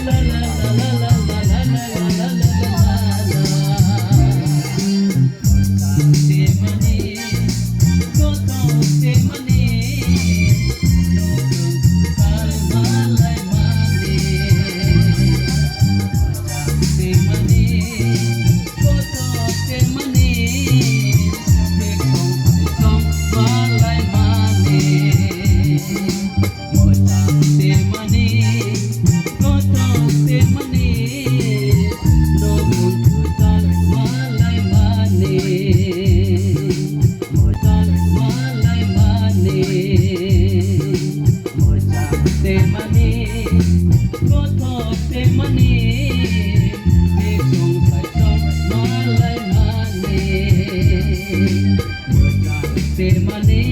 La la la la la la la la la la la Te mani, koto te mani, nukung kalmalay mani. Te mani, koto te mani, tekong malay mani. Te mani, koto te mani, nukung malay mani. Malay mani, te mani, koto te mani, tekong malay mani. Te mani.